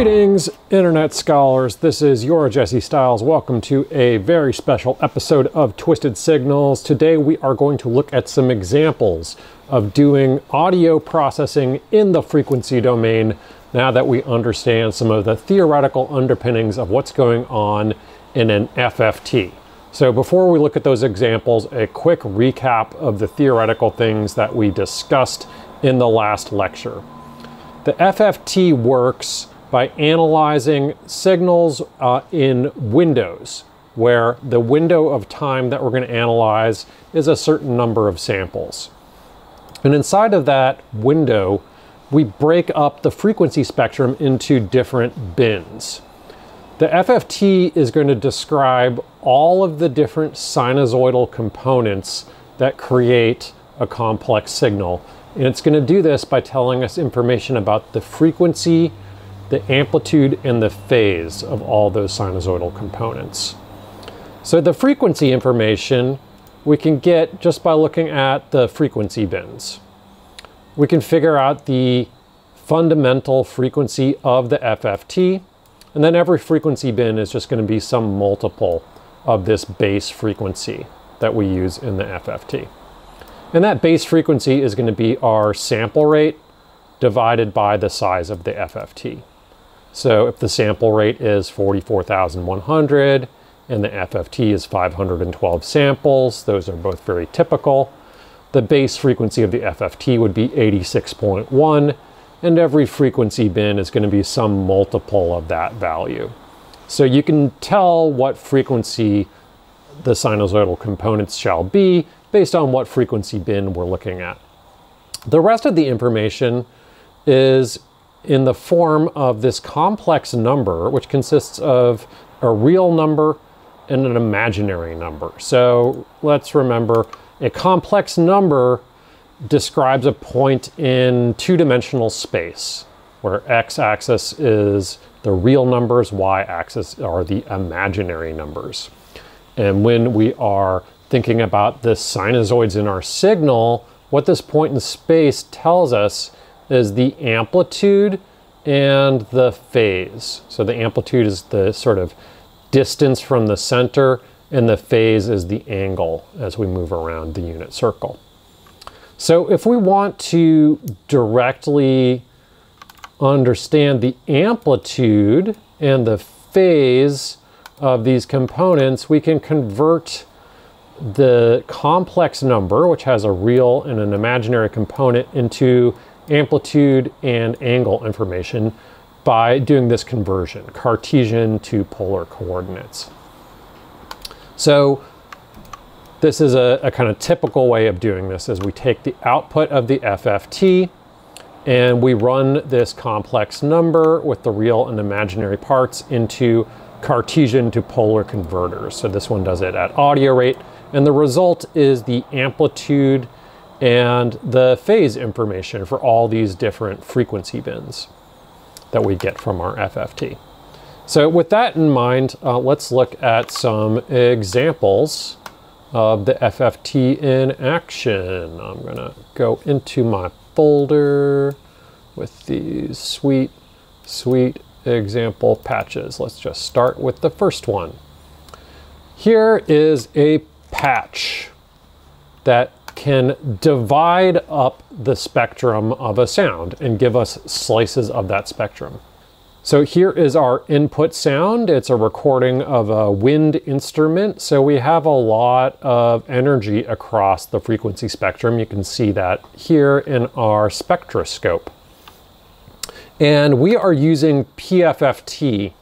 Greetings, Internet Scholars. This is your Jesse Stiles. Welcome to a very special episode of Twisted Signals. Today we are going to look at some examples of doing audio processing in the frequency domain now that we understand some of the theoretical underpinnings of what's going on in an FFT. So before we look at those examples, a quick recap of the theoretical things that we discussed in the last lecture. The FFT works by analyzing signals in windows, where the window of time that we're going to analyze is a certain number of samples. And inside of that window, we break up the frequency spectrum into different bins. The FFT is going to describe all of the different sinusoidal components that create a complex signal. And it's going to do this by telling us information about the frequency, the amplitude, and the phase of all those sinusoidal components. So the frequency information we can get just by looking at the frequency bins. We can figure out the fundamental frequency of the FFT, and then every frequency bin is just going to be some multiple of this base frequency that we use in the FFT. And that base frequency is going to be our sample rate divided by the size of the FFT. So if the sample rate is 44,100 and the FFT is 512 samples, those are both very typical. The base frequency of the FFT would be 86.1, and every frequency bin is going to be some multiple of that value. So you can tell what frequency the sinusoidal components shall be based on what frequency bin we're looking at. The rest of the information is in the form of this complex number, which consists of a real number and an imaginary number. So let's remember, a complex number describes a point in two-dimensional space, where x-axis is the real numbers, y-axis are the imaginary numbers. And when we are thinking about the sinusoids in our signal, what this point in space tells us is the amplitude and the phase. So the amplitude is the sort of distance from the center, and the phase is the angle as we move around the unit circle. So if we want to directly understand the amplitude and the phase of these components, we can convert the complex number, which has a real and an imaginary component, into amplitude and angle information by doing this conversion, Cartesian to polar coordinates. So this is a kind of typical way of doing this, is we take the output of the FFT and we run this complex number with the real and imaginary parts into Cartesian to polar converters. So this one does it at audio rate, and the result is the amplitude and the phase information for all these different frequency bins that we get from our FFT. So with that in mind, let's look at some examples of the FFT in action. I'm gonna go into my folder with these sweet example patches. Let's just start with the first one. Here is a patch that can divide up the spectrum of a sound and give us slices of that spectrum. So here is our input sound. It's a recording of a wind instrument. So we have a lot of energy across the frequency spectrum. You can see that here in our spectroscope. And we are using PFFT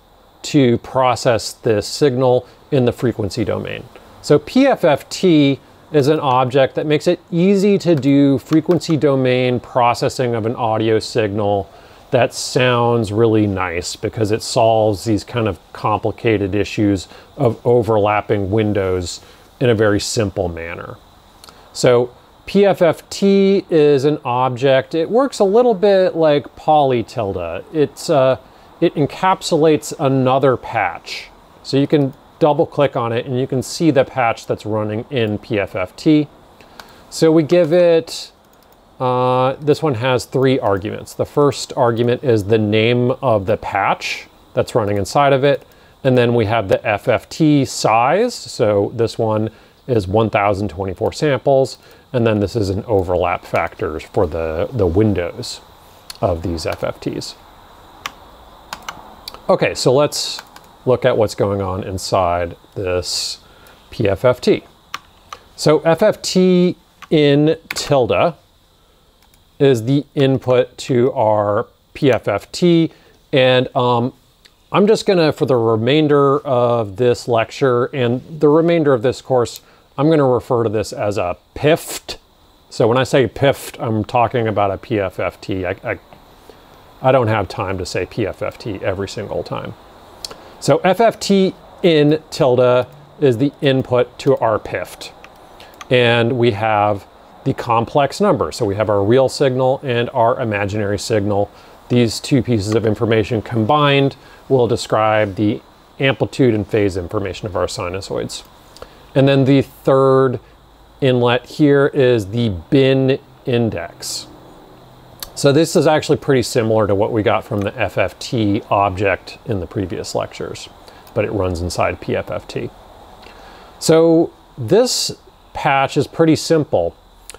to process this signal in the frequency domain. So PFFT is an object that makes it easy to do frequency domain processing of an audio signal that sounds really nice, because it solves these kind of complicated issues of overlapping windows in a very simple manner. So PFFT is an object. It works a little bit like polytilde. It encapsulates another patch. So you can double click on it and you can see the patch that's running in PFFT. So we give it this one has 3 arguments. The first argument is the name of the patch that's running inside of it. And then we have the FFT size. So this one is 1024 samples. And then this is an overlap factor for the windows of these FFTs. Okay, so let's look at what's going on inside this PFFT. So FFT in tilde is the input to our PFFT. And I'm just gonna, for the remainder of this lecture and the remainder of this course, I'm gonna refer to this as a PIFT. So when I say PIFT, I'm talking about a PFFT. I don't have time to say PFFT every single time. So FFT in tilde is the input to our PIFT. And we have the complex number. So we have our real signal and our imaginary signal. These 2 pieces of information combined will describe the amplitude and phase information of our sinusoids. And then the third inlet here is the bin index. So this is actually pretty similar to what we got from the FFT object in the previous lectures, but it runs inside PFFT. So this patch is pretty simple.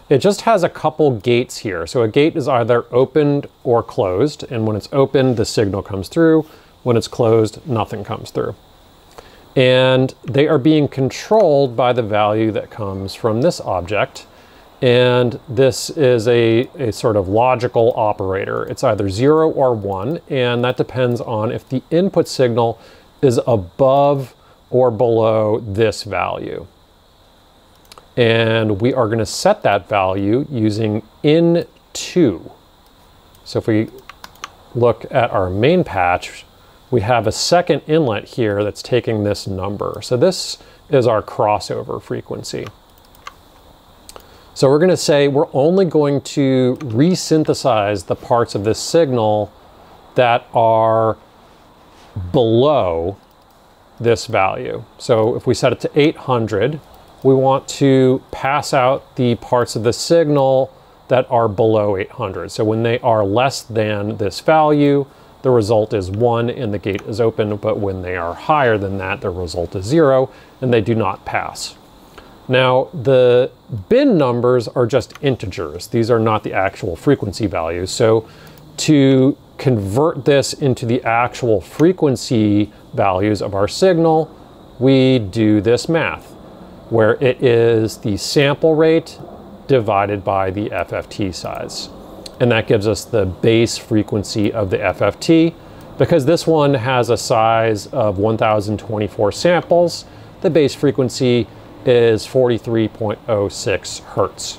It just has a couple gates here. So a gate is either opened or closed, and when it's opened, the signal comes through. When it's closed, nothing comes through. And they are being controlled by the value that comes from this object. And this is a sort of logical operator. It's either 0 or 1, and that depends on if the input signal is above or below this value. And we are going to set that value using in2. So if we look at our main patch, we have a second inlet here that's taking this number. So this is our crossover frequency. So we're going to say we're only going to resynthesize the parts of this signal that are below this value. So if we set it to 800, we want to pass out the parts of the signal that are below 800. So when they are less than this value, the result is 1 and the gate is open, but when they are higher than that, the result is 0 and they do not pass. Now, the bin numbers are just integers. These are not the actual frequency values. So to convert this into the actual frequency values of our signal, we do this math, where it is the sample rate divided by the FFT size. And that gives us the base frequency of the FFT. Because this one has a size of 1024 samples, the base frequency is 43.06 hertz.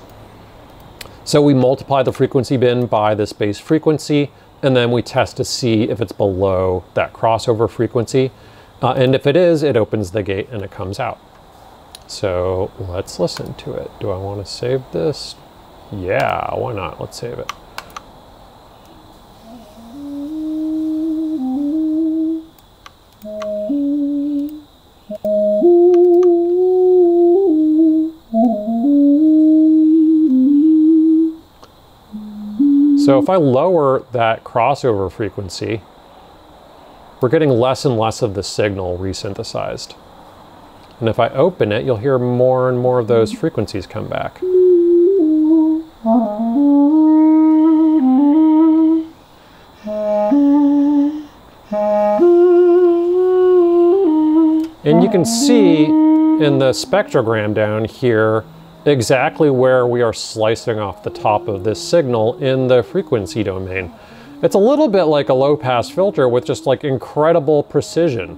So we multiply the frequency bin by this base frequency, and then we test to see if it's below that crossover frequency. And if it is, it opens the gate and it comes out. So let's listen to it. Do I want to save this? Yeah, why not? Let's save it. So if I lower that crossover frequency, we're getting less and less of the signal resynthesized. And if I open it, you'll hear more and more of those frequencies come back. And you can see in the spectrogram down here exactly where we are slicing off the top of this signal in the frequency domain. It's a little bit like a low-pass filter with just like incredible precision,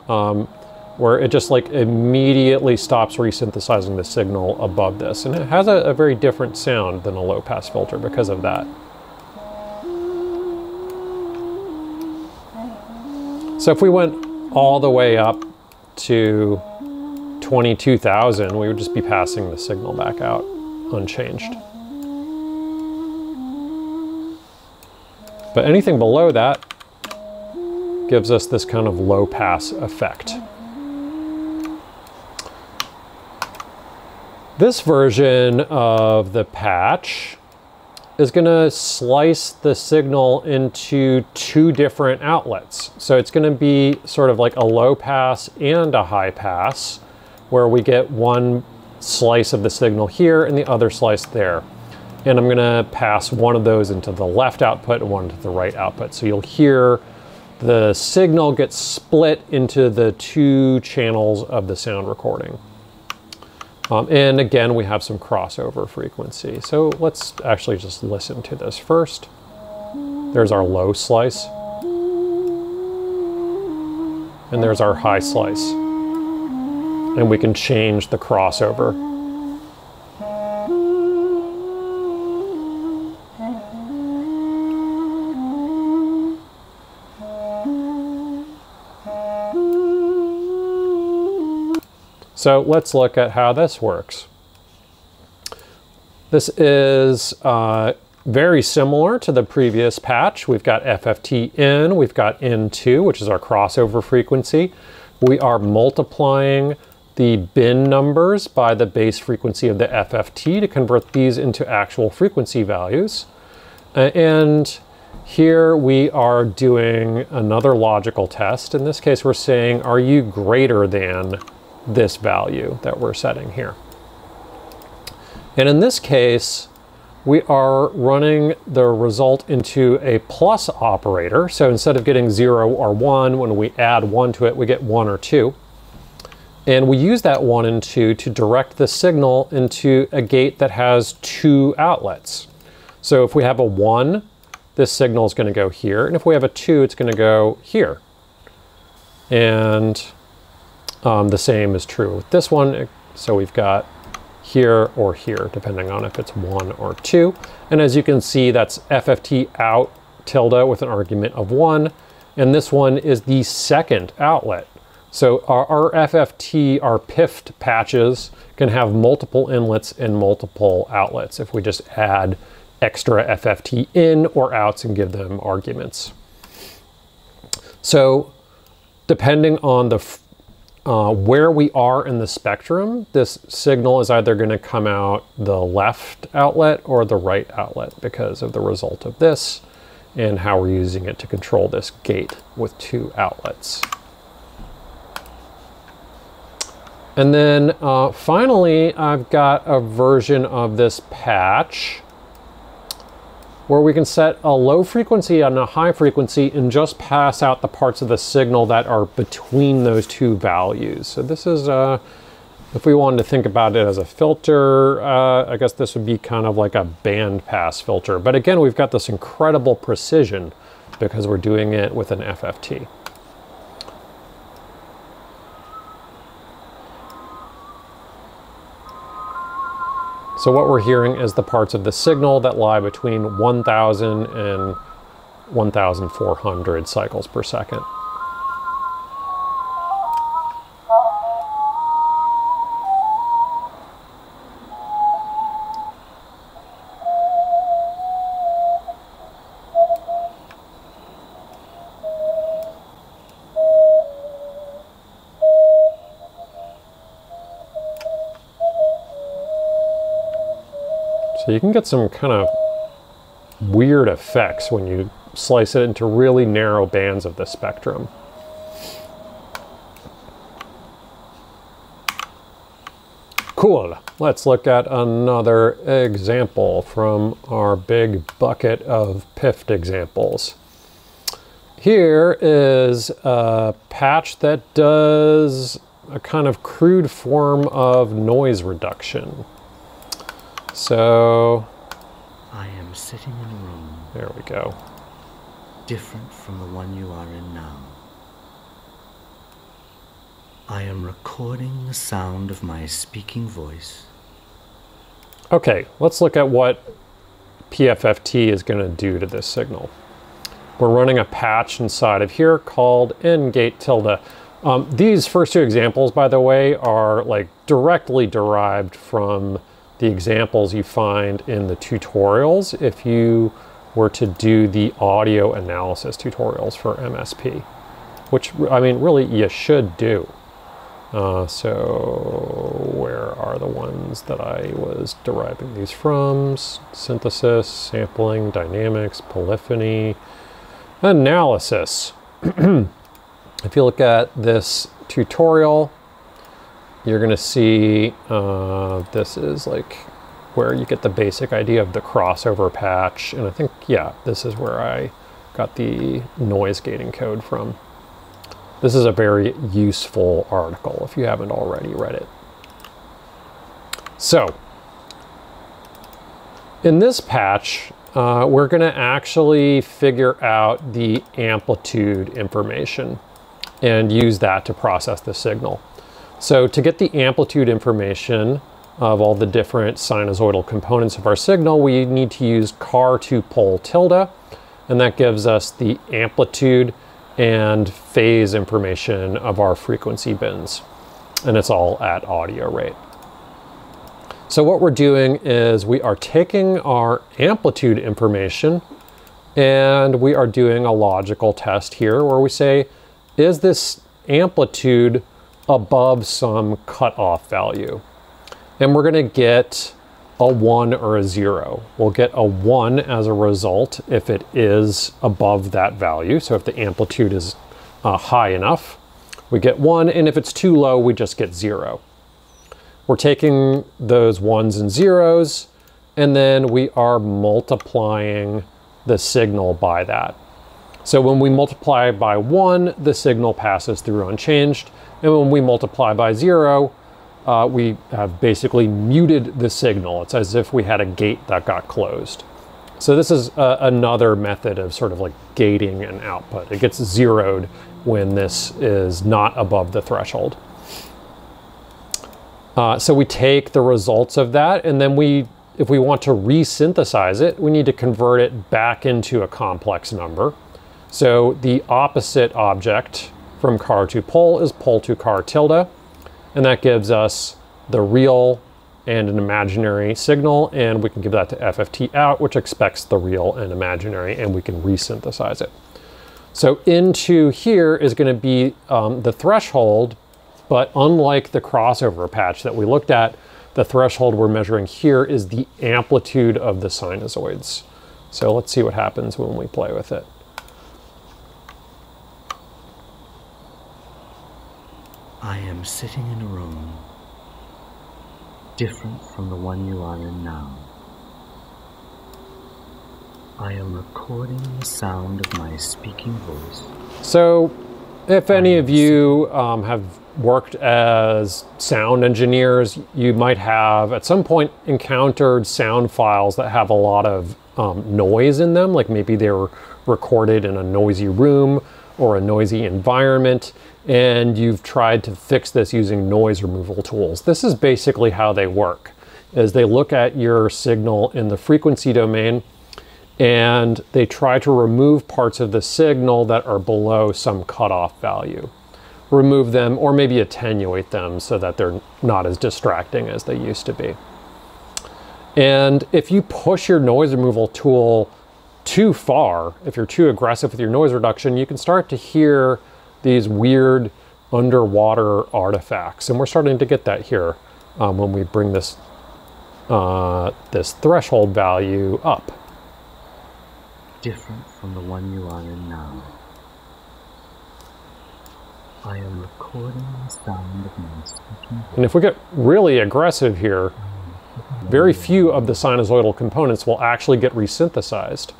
where it just like immediately stops resynthesizing the signal above this. And it has a very different sound than a low-pass filter because of that. So if we went all the way up to 22,000, we would just be passing the signal back out unchanged. But anything below that gives us this kind of low pass effect. This version of the patch is going to slice the signal into two different outlets. So it's going to be sort of like a low pass and a high pass, where we get one slice of the signal here and the other slice there. And I'm going to pass one of those into the left output and one into the right output. So you'll hear the signal get split into the two channels of the sound recording. And again, we have some crossover frequency. So let's actually just listen to this first. There's our low slice. And there's our high slice. And we can change the crossover. So let's look at how this works. This is very similar to the previous patch. We've got FFT in, we've got in2, which is our crossover frequency. We are multiplying the bin numbers by the base frequency of the FFT to convert these into actual frequency values. And here we are doing another logical test. In this case, we're saying, are you greater than this value that we're setting here? And in this case, we are running the result into a plus operator. So instead of getting 0 or 1, when we add 1 to it, we get 1 or 2. And we use that 1 and 2 to direct the signal into a gate that has two outlets. So if we have a 1, this signal is going to go here. And if we have a 2, it's going to go here. And the same is true with this one. So we've got here or here, depending on if it's 1 or 2. And as you can see, that's FFT out tilde with an argument of 1. And this one is the second outlet. So our FFT, our PIFT patches, can have multiple inlets and multiple outlets if we just add extra FFT in or outs and give them arguments. So depending on the where we are in the spectrum, this signal is either going to come out the left outlet or the right outlet because of the result of this and how we're using it to control this gate with two outlets. And then finally, I've got a version of this patch where we can set a low frequency and a high frequency and just pass out the parts of the signal that are between those two values. So this is, if we wanted to think about it as a filter, I guess this would be kind of like a band pass filter. But again, we've got this incredible precision because we're doing it with an FFT. So what we're hearing is the parts of the signal that lie between 1,000 and 1,400 cycles per second. So you can get some kind of weird effects when you slice it into really narrow bands of the spectrum. Cool. Let's look at another example from our big bucket of PIFT examples. Here is a patch that does a kind of crude form of noise reduction. So I am sitting in a room. There we go. Different from the one you are in now. I am recording the sound of my speaking voice. Okay, let's look at what PFFT is going to do to this signal. We're running a patch inside of here called n-gate tilde. These first two examples, by the way, are like directly derived from the examples you find in the tutorials if you were to do the audio analysis tutorials for MSP, which, I mean, really you should do. So where are the ones that I was deriving these from? Synthesis, sampling, dynamics, polyphony, analysis. If you look at this tutorial, you're going to see this is like where you get the basic idea of the crossover patch. And I think, yeah, this is where I got the noise gating code from. This is a very useful article if you haven't already read it. So, in this patch, we're going to actually figure out the amplitude information and use that to process the signal. So to get the amplitude information of all the different sinusoidal components of our signal, we need to use car2pol tilde, and that gives us the amplitude and phase information of our frequency bins. And it's all at audio rate. So what we're doing is we are taking our amplitude information and we are doing a logical test here where we say, is this amplitude above some cutoff value? And we're gonna get a 1 or a 0. We'll get a 1 as a result if it is above that value. So if the amplitude is high enough, we get 1, and if it's too low, we just get 0. We're taking those 1s and 0s, and then we are multiplying the signal by that. So when we multiply by 1, the signal passes through unchanged, and when we multiply by 0, we have basically muted the signal. It's as if we had a gate that got closed. So this is another method of sort of like gating an output. It gets zeroed when this is not above the threshold. So we take the results of that, and then if we want to resynthesize it, we need to convert it back into a complex number. So the opposite object from car2pol is pol to car tilde, and that gives us the real and an imaginary signal, and we can give that to FFT out, which expects the real and imaginary, and we can resynthesize it. So into here is going to be the threshold, but unlike the crossover patch that we looked at, the threshold we're measuring here is the amplitude of the sinusoids. So let's see what happens when we play with it. I am sitting in a room different from the one you are in now. I am recording the sound of my speaking voice. So if any of you have worked as sound engineers, you might have at some point encountered sound files that have a lot of noise in them, like maybe they were recorded in a noisy room or a noisy environment, and you've tried to fix this using noise removal tools. This is basically how they work, is they look at your signal in the frequency domain and they try to remove parts of the signal that are below some cutoff value. Remove them or maybe attenuate them so that they're not as distracting as they used to be. And if you push your noise removal tool too far, if you're too aggressive with your noise reduction, you can start to hear these weird underwater artifacts. And we're starting to get that here when we bring this, this threshold value up. Different from the one you are in now. I am recording the sound of my speaking voice. And if we get really aggressive here, very few of the sinusoidal components will actually get resynthesized.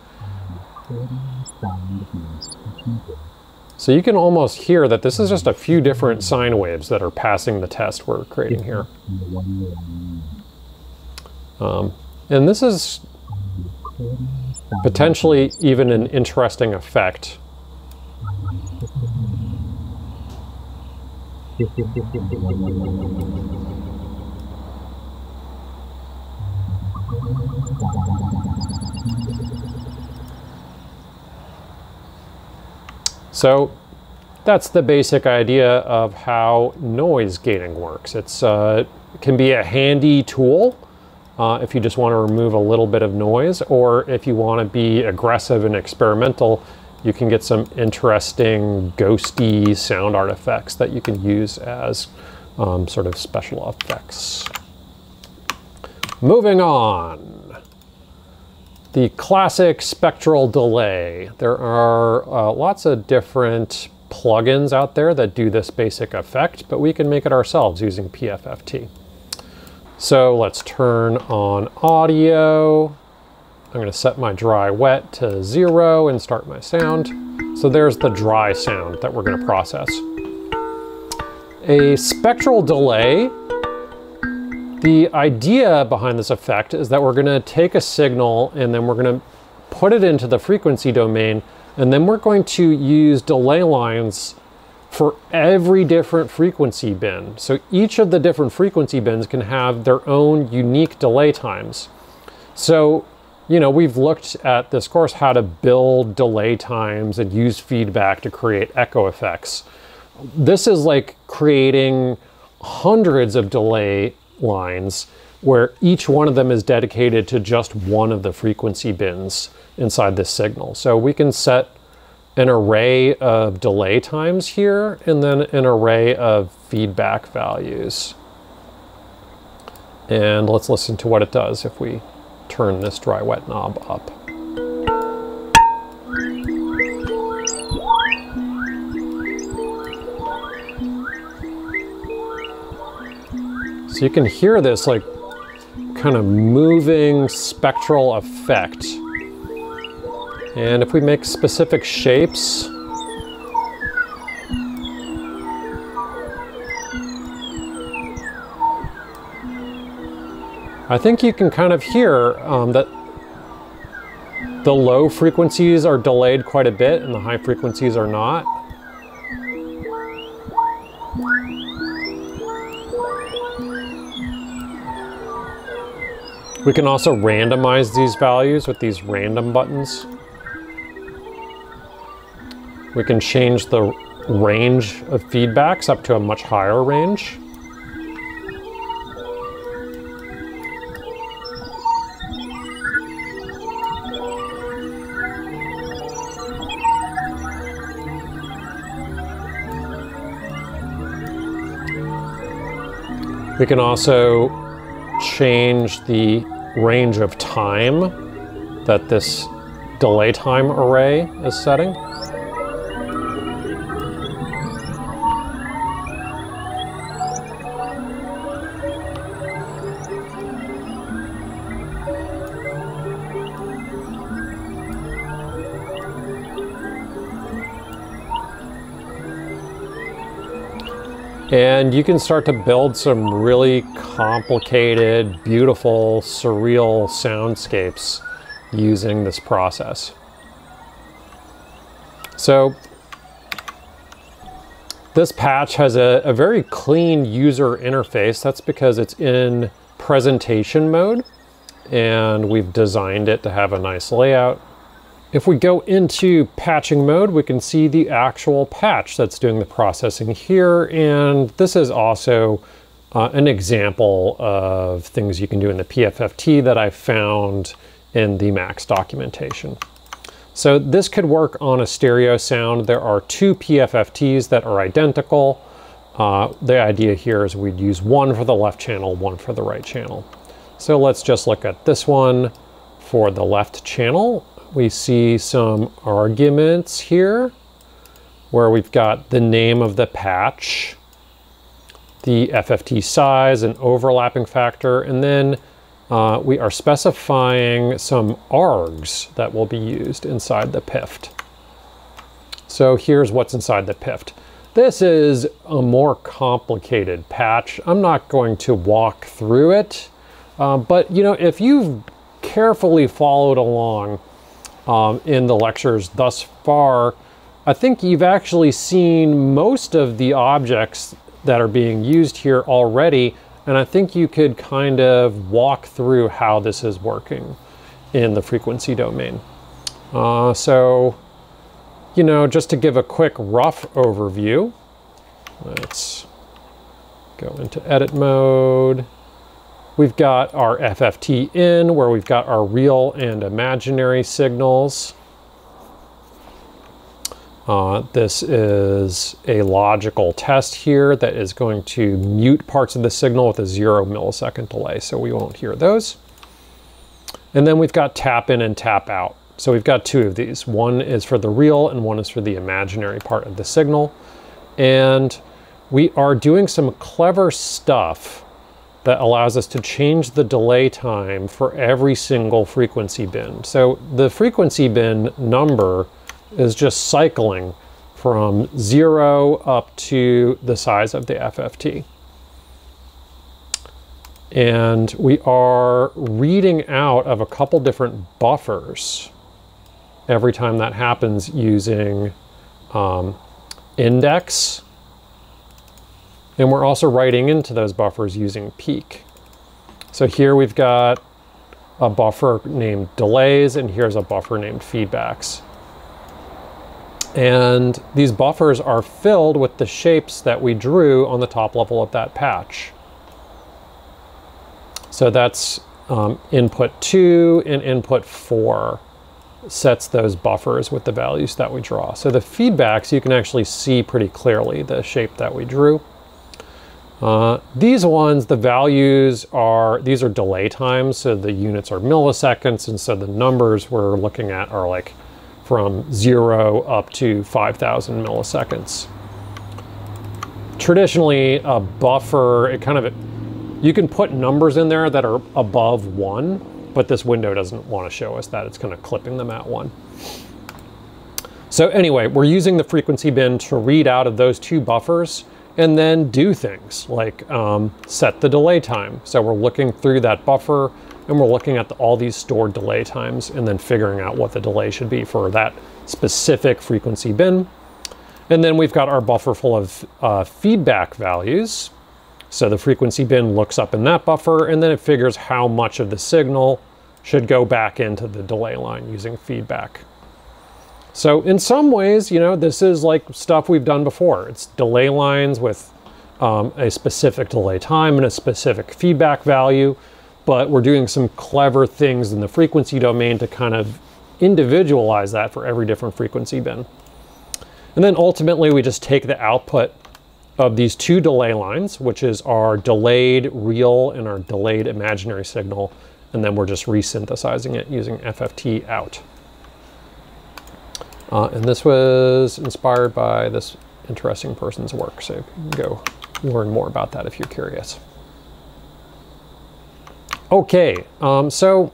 So you can almost hear that this is just a few different sine waves that are passing the test we're creating here. And this is potentially even an interesting effect. So that's the basic idea of how noise gating works. It can be a handy tool if you just want to remove a little bit of noise, or if you want to be aggressive and experimental, you can get some interesting ghosty sound artifacts that you can use as sort of special effects. Moving on. The classic spectral delay. There are lots of different plugins out there that do this basic effect, but we can make it ourselves using PFFT. So let's turn on audio. I'm going to set my dry wet to 0 and start my sound. So there's the dry sound that we're going to process. A spectral delay, the idea behind this effect is that we're going to take a signal and then we're going to put it into the frequency domain, and then we're going to use delay lines for every different frequency bin. So each of the different frequency bins can have their own unique delay times. So, you know, we've looked at this course how to build delay times and use feedback to create echo effects. This is like creating hundreds of delay lines where each one of them is dedicated to just one of the frequency bins inside this signal. So we can set an array of delay times here and then an array of feedback values. And let's listen to what it does if we turn this dry wet knob up. So you can hear this like kind of moving spectral effect. And if we make specific shapes, I think you can kind of hear that the low frequencies are delayed quite a bit and the high frequencies are not. We can also randomize these values with these random buttons. We can change the range of feedbacks up to a much higher range. We can also change the range of time that this delay time array is setting. And you can start to build some really complicated, beautiful, surreal soundscapes using this process. So this patch has a very clean user interface. That's because it's in presentation mode and we've designed it to have a nice layout. If we go into patching mode, we can see the actual patch that's doing the processing here. And this is also an example of things you can do in the PFFT that I found in the Max documentation. So this could work on a stereo sound. There are two PFFTs that are identical. The idea here is we'd use one for the left channel, one for the right channel. So let's just look at this one for the left channel. We see some arguments here where we've got the name of the patch, the FFT size and overlapping factor, and then we are specifying some args that will be used inside the PIFT. So here's what's inside the PIFT. This is a more complicated patch. I'm not going to walk through it, but you know, if you've carefully followed along in the lectures thus far, I think you've actually seen most of the objects that are being used here already, and I think you could kind of walk through how this is working in the frequency domain. So, you know, just to give a quick rough overview, let's go into edit mode. We've got our FFT in, where we've got our real and imaginary signals. This is a logical test here that is going to mute parts of the signal with a 0 millisecond delay, so we won't hear those. And then we've got tap in and tap out. So we've got two of these. One is for the real and one is for the imaginary part of the signal. And we are doing some clever stuff that allows us to change the delay time for every single frequency bin. So the frequency bin number is just cycling from 0 up to the size of the FFT. And we are reading out of a couple different buffers every time that happens using index. And we're also writing into those buffers using peak. So here we've got a buffer named delays, and here's a buffer named feedbacks. And these buffers are filled with the shapes that we drew on the top level of that patch. So that's input 2 and input 4 sets those buffers with the values that we draw. So the feedbacks, you can actually see pretty clearly the shape that we drew. These ones, the values are, these are delay times, so the units are milliseconds, and so the numbers we're looking at are like from 0 up to 5,000 milliseconds. Traditionally, a buffer, you can put numbers in there that are above 1, but this window doesn't want to show us that. It's kind of clipping them at 1. So anyway, we're using the frequency bin to read out of those two buffers and then do things like set the delay time. So we're looking through that buffer and we're looking at all these stored delay times and then figuring out what the delay should be for that specific frequency bin. And then we've got our buffer full of feedback values. So the frequency bin looks up in that buffer and then it figures how much of the signal should go back into the delay line using feedback. So in some ways, you know, this is like stuff we've done before. It's delay lines with a specific delay time and a specific feedback value, but we're doing some clever things in the frequency domain to kind of individualize that for every different frequency bin. And then ultimately we just take the output of these two delay lines, which is our delayed real and our delayed imaginary signal, and then we're just resynthesizing it using FFT out. And this was inspired by this interesting person's work, so you can go learn more about that if you're curious. Okay, so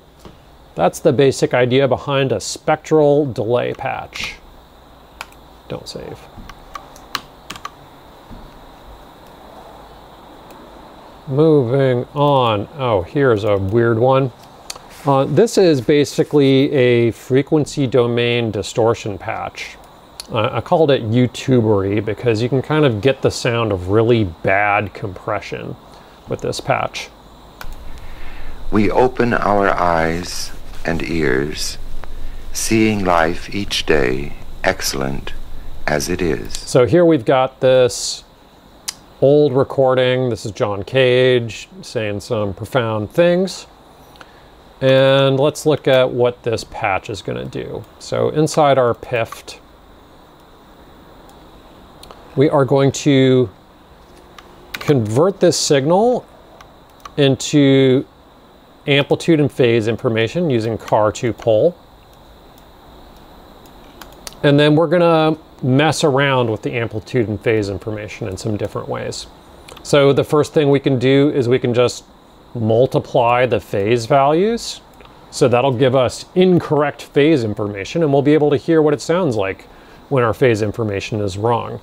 that's the basic idea behind a spectral delay patch. Don't save. Moving on. Oh, here's a weird one. This is basically a frequency domain distortion patch. I called it YouTubery because you can kind of get the sound of really bad compression with this patch. We open our eyes and ears, seeing life each day excellent as it is. So here we've got this old recording. This is John Cage saying some profound things. And let's look at what this patch is going to do. So inside our PIFT, we are going to convert this signal into amplitude and phase information using car2pol. And then we're going to mess around with the amplitude and phase information in some different ways. So the first thing we can do is we can just multiply the phase values. So that'll give us incorrect phase information, and we'll be able to hear what it sounds like when our phase information is wrong.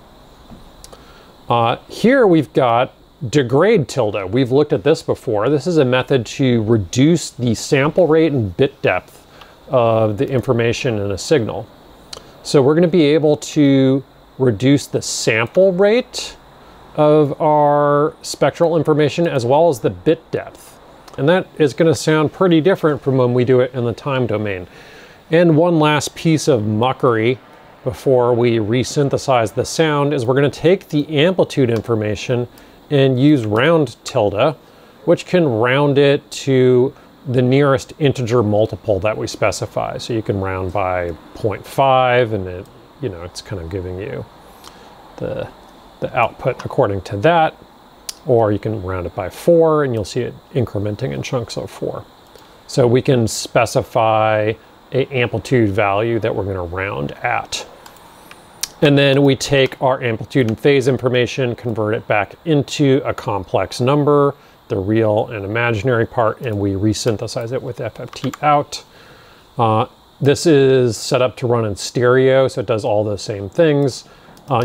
Here we've got degrade tilde. We've looked at this before. This is a method to reduce the sample rate and bit depth of the information in a signal. So we're going to be able to reduce the sample rate of our spectral information as well as the bit depth. And that is going to sound pretty different from when we do it in the time domain. And one last piece of muckery before we resynthesize the sound is we're going to take the amplitude information and use round tilde, which can round it to the nearest integer multiple that we specify. So you can round by 0.5 and it you know, it's kind of giving you the output according to that. Or you can round it by 4 and you'll see it incrementing in chunks of 4. So we can specify an amplitude value that we're going to round at. And then we take our amplitude and phase information, convert it back into a complex number, the real and imaginary part, and we resynthesize it with FFT out. This is set up to run in stereo, so it does all the same things,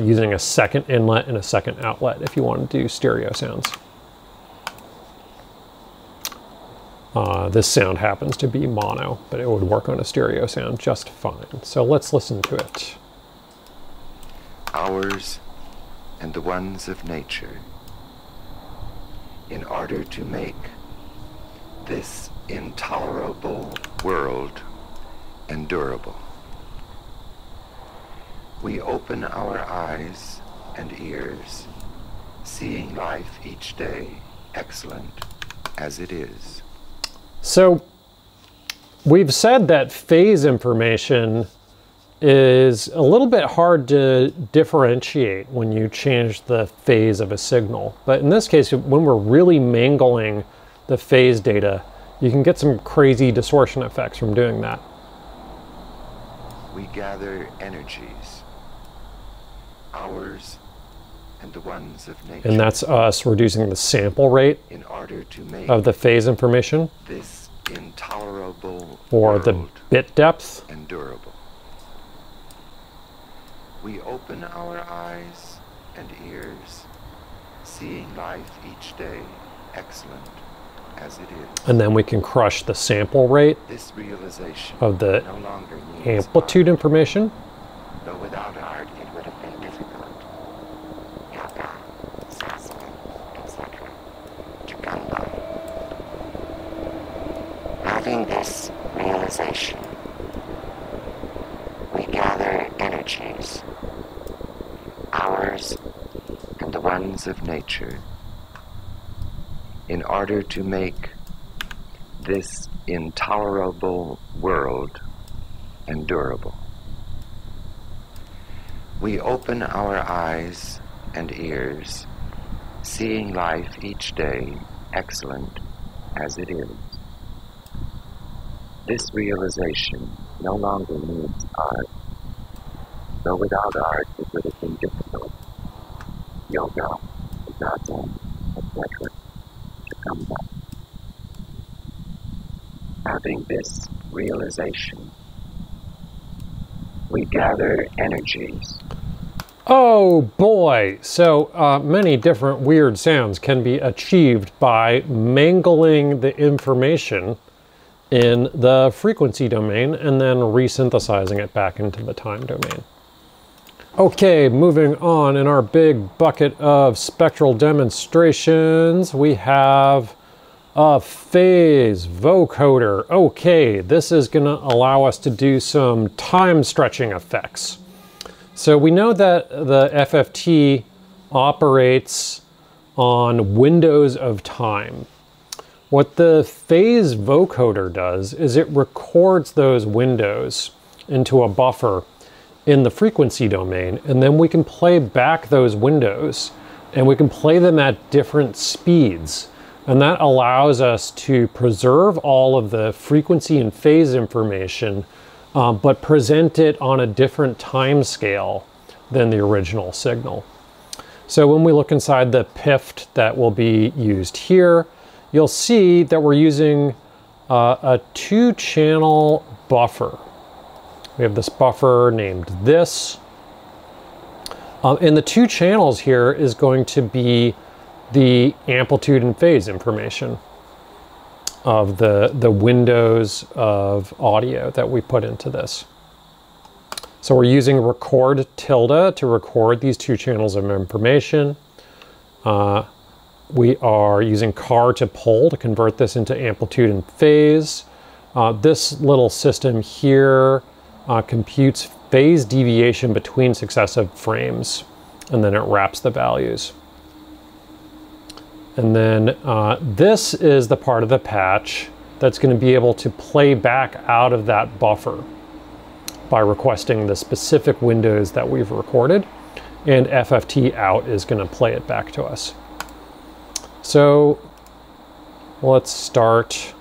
using a second inlet and a second outlet if you want to do stereo sounds. This sound happens to be mono, but it would work on a stereo sound just fine. So let's listen to it. Ours and the ones of nature, in order to make this intolerable world endurable. We open our eyes and ears, seeing life each day excellent as it is. So we've said that phase information is a little bit hard to differentiate when you change the phase of a signal. But in this case, when we're really mangling the phase data, you can get some crazy distortion effects from doing that. We gather energies, ours and the ones of nature. And that's us reducing the sample rate in order to make of the phase information, this intolerable or the world bit depth. endurable. We open our eyes and ears, seeing life each day excellent as it is. And then we can crush the sample rate This realization of the no longer needs amplitude information. art, though without art it would have been difficult. Yoga, Sasana, etc. to come by. Having this realization, we gather energies, ours and the ones of nature, in order to make this intolerable world endurable. We open our eyes and ears, seeing life each day excellent as it is. This realization no longer needs art, though without art it would have been difficult. Yoga, Asana, etc. to come by. Having this realization, we gather energies. Oh boy! So many different weird sounds can be achieved by mangling the information in the frequency domain and then resynthesizing it back into the time domain. Okay, moving on in our big bucket of spectral demonstrations, we have a phase vocoder. Okay, this is going to allow us to do some time stretching effects. So we know that the FFT operates on windows of time. What the phase vocoder does is it records those windows into a buffer in the frequency domain, and then we can play back those windows and we can play them at different speeds. And that allows us to preserve all of the frequency and phase information, but present it on a different time scale than the original signal. So when we look inside the PIFT that will be used here, you'll see that we're using a 2-channel buffer. We have this buffer named this. And the 2 channels here is going to be the amplitude and phase information of the windows of audio that we put into this. So we're using record tilde to record these 2 channels of information. We are using car to pull to convert this into amplitude and phase. This little system here computes phase deviation between successive frames, and then it wraps the values. And then this is the part of the patch that's going to be able to play back out of that buffer. by requesting the specific windows that we've recorded, and FFT out is going to play it back to us. So let's start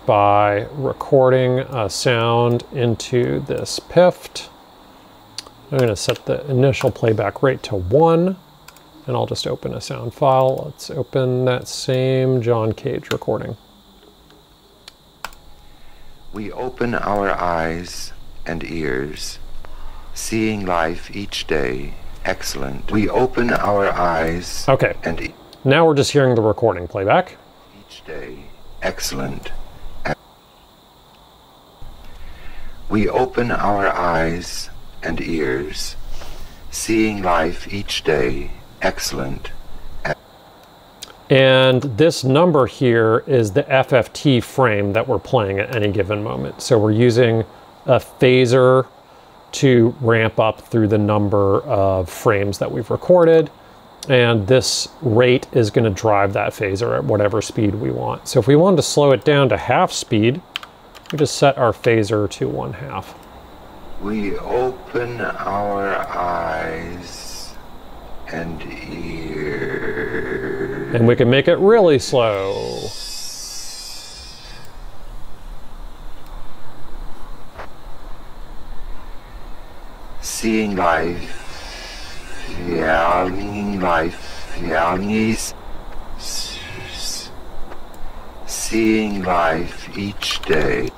by recording a sound into this PIFT. I'm going to set the initial playback rate to 1, and I'll just open a sound file. Let's open that same John Cage recording. We open our eyes and ears, seeing life each day excellent. We open our eyes and now we're just hearing the recording playback. Each day excellent. We open our eyes and ears, seeing life each day excellent. And this number here is the FFT frame that we're playing at any given moment. So we're using a phaser to ramp up through the number of frames that we've recorded. And this rate is going to drive that phaser at whatever speed we want. So if we wanted to slow it down to half speed, we just set our phaser to 1/2. We open our eyes and ears. And we can make it really slow. Seeing life, feeling life, seeing life each day.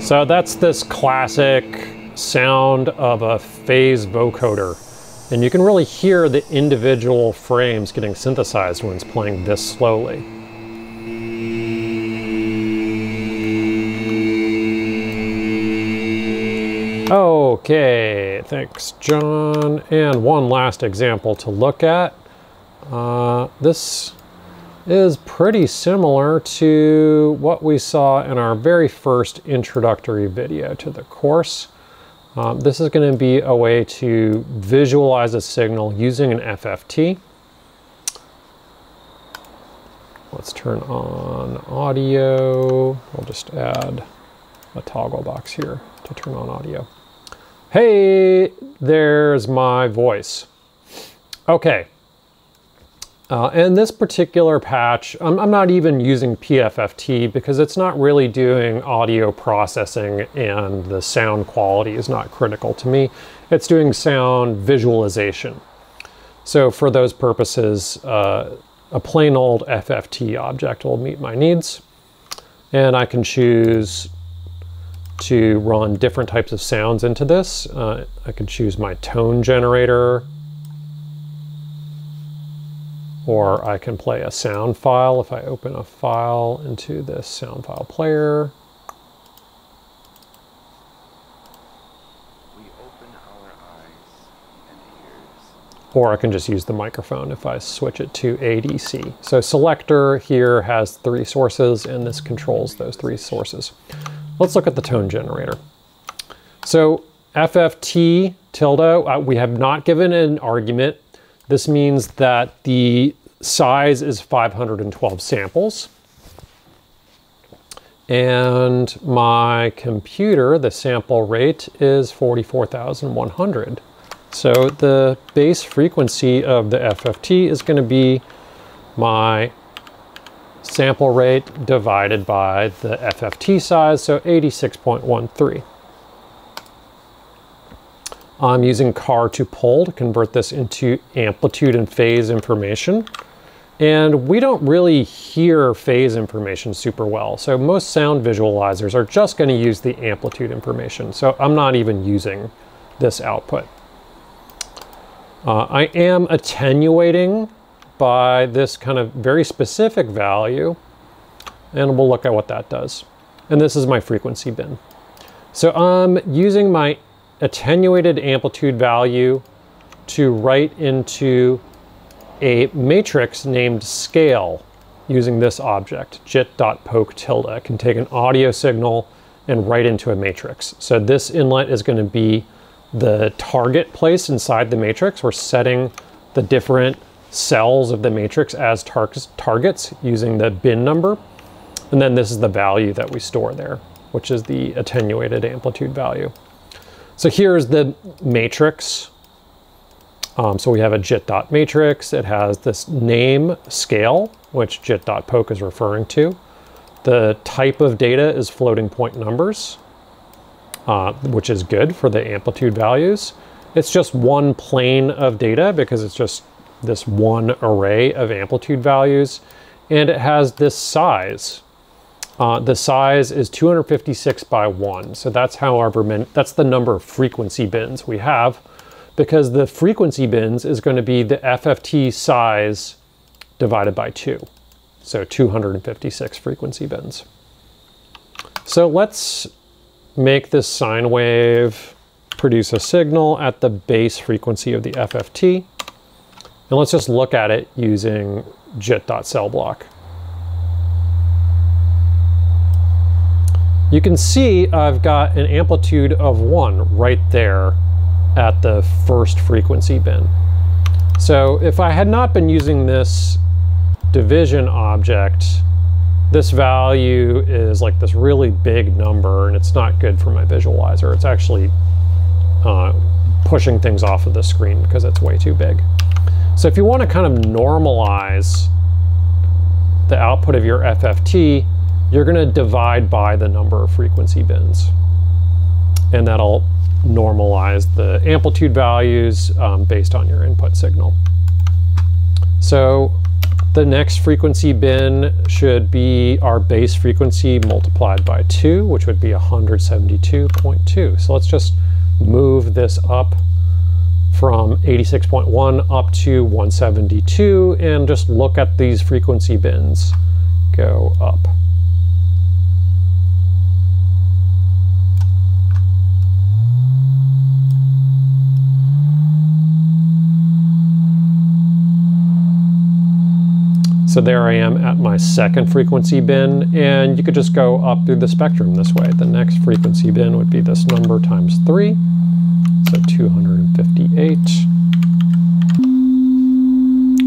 So that's this classic sound of a phase vocoder. And you can really hear the individual frames getting synthesized when it's playing this slowly. Okay, thanks, John. And one last example to look at. This is pretty similar to what we saw in our very first introductory video to the course. This is going to be a way to visualize a signal using an FFT. Let's turn on audio. We'll just add a toggle box here to turn on audio. Hey, there's my voice. Okay. And this particular patch, I'm not even using PFFT because it's not really doing audio processing and the sound quality is not critical to me. It's doing sound visualization. So for those purposes, a plain old FFT object will meet my needs. And I can choose to run different types of sounds into this. I can choose my tone generator, or I can play a sound file if I open a file into this sound file player. We open our eyes and ears. Or I can just use the microphone if I switch it to ADC. So selector here has 3 sources and this controls those 3 sources. Let's look at the tone generator. So FFT tilde, we have not given an argument. This means that the size is 512 samples. And my computer, the sample rate is 44,100. So the base frequency of the FFT is going to be my sample rate divided by the FFT size, so 86.13. I'm using car to pole to convert this into amplitude and phase information. And we don't really hear phase information super well. So most sound visualizers are just going to use the amplitude information. So I'm not even using this output. I am attenuating by this kind of very specific value, and we'll look at what that does. And this is my frequency bin. So I'm using my attenuated amplitude value to write into a matrix named scale using this object, jit.poke tilde. It can take an audio signal and write into a matrix. So this inlet is going to be the target place inside the matrix. We're setting the different cells of the matrix as targets using the bin number. And then this is the value that we store there, which is the attenuated amplitude value. So here's the matrix. So we have a jit.matrix. It has this name scale, which jit.poke is referring to. The type of data is floating point numbers, which is good for the amplitude values. It's just one plane of data because it's just this one array of amplitude values. And it has this size. The size is 256 by 1. So that's that's the number of frequency bins we have, because the frequency bins is going to be the FFT size divided by 2. So 256 frequency bins. So let's make this sine wave produce a signal at the base frequency of the FFT. And let's just look at it using jit.cellblock. You can see I've got an amplitude of 1 right there at the first frequency bin. So if I had not been using this division object, this value is like this really big number, and it's not good for my visualizer. It's actually pushing things off of the screen because it's way too big. So if you want to kind of normalize the output of your FFT, you're going to divide by the number of frequency bins. And that'll normalize the amplitude values based on your input signal. So the next frequency bin should be our base frequency multiplied by 2, which would be 172.2. So let's just move this up from 86.1 up to 172 and just look at these frequency bins go up. So there I am at my second frequency bin, and you could just go up through the spectrum this way. The next frequency bin would be this number times 3, so 258.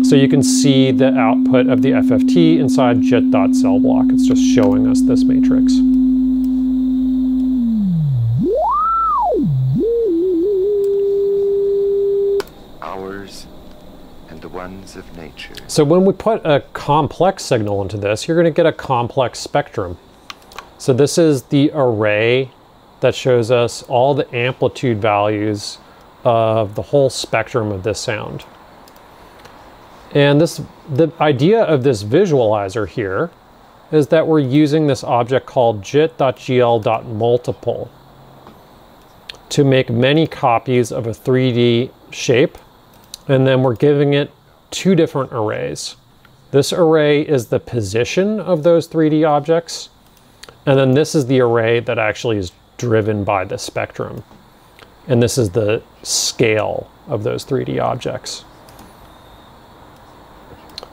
So you can see the output of the FFT inside jit.cellblock. It's just showing us this matrix. Of nature. So when we put a complex signal into this, you're going to get a complex spectrum. So this is the array that shows us all the amplitude values of the whole spectrum of this sound. And the idea of this visualizer here is that we're using this object called jit.gl.multiple to make many copies of a 3D shape, and then we're giving it 2 different arrays. This array is the position of those 3D objects, and then this is the array that actually is driven by the spectrum. And this is the scale of those 3D objects.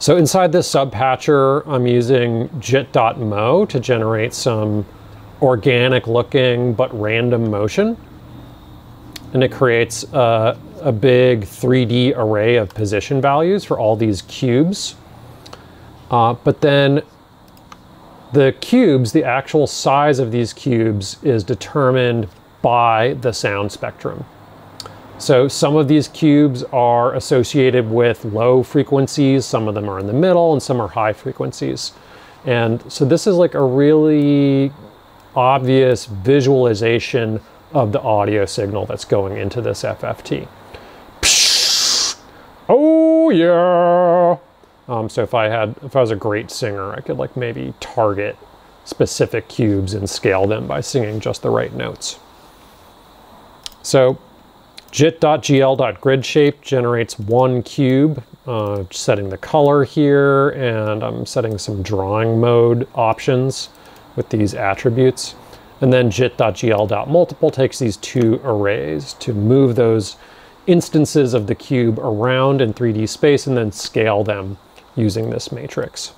So inside this subpatcher, I'm using jit.mo to generate some organic looking but random motion. And it creates a big 3D array of position values for all these cubes. But then the cubes, the actual size of these cubes is determined by the sound spectrum. So some of these cubes are associated with low frequencies, some of them are in the middle, and some are high frequencies. And so this is like a really obvious visualization of the audio signal that's going into this FFT. Oh yeah! So if I was a great singer, I could like maybe target specific cubes and scale them by singing just the right notes. So jit.gl.gridshape generates 1 cube setting the color here, and I'm setting some drawing mode options with these attributes. And then jit.gl.multiple takes these two arrays to move those instances of the cube around in 3D space and then scale them using this matrix.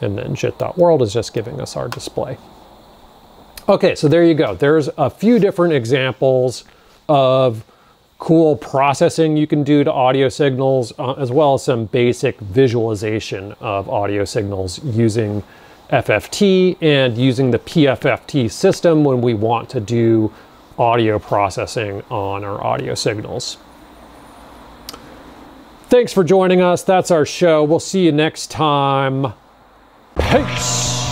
And then jit.world is just giving us our display. Okay, so there you go. There's a few different examples of cool processing you can do to audio signals, as well as some basic visualization of audio signals using FFT and using the PFFT system when we want to do audio processing on our audio signals. Thanks for joining us. That's our show. We'll see you next time. Peace.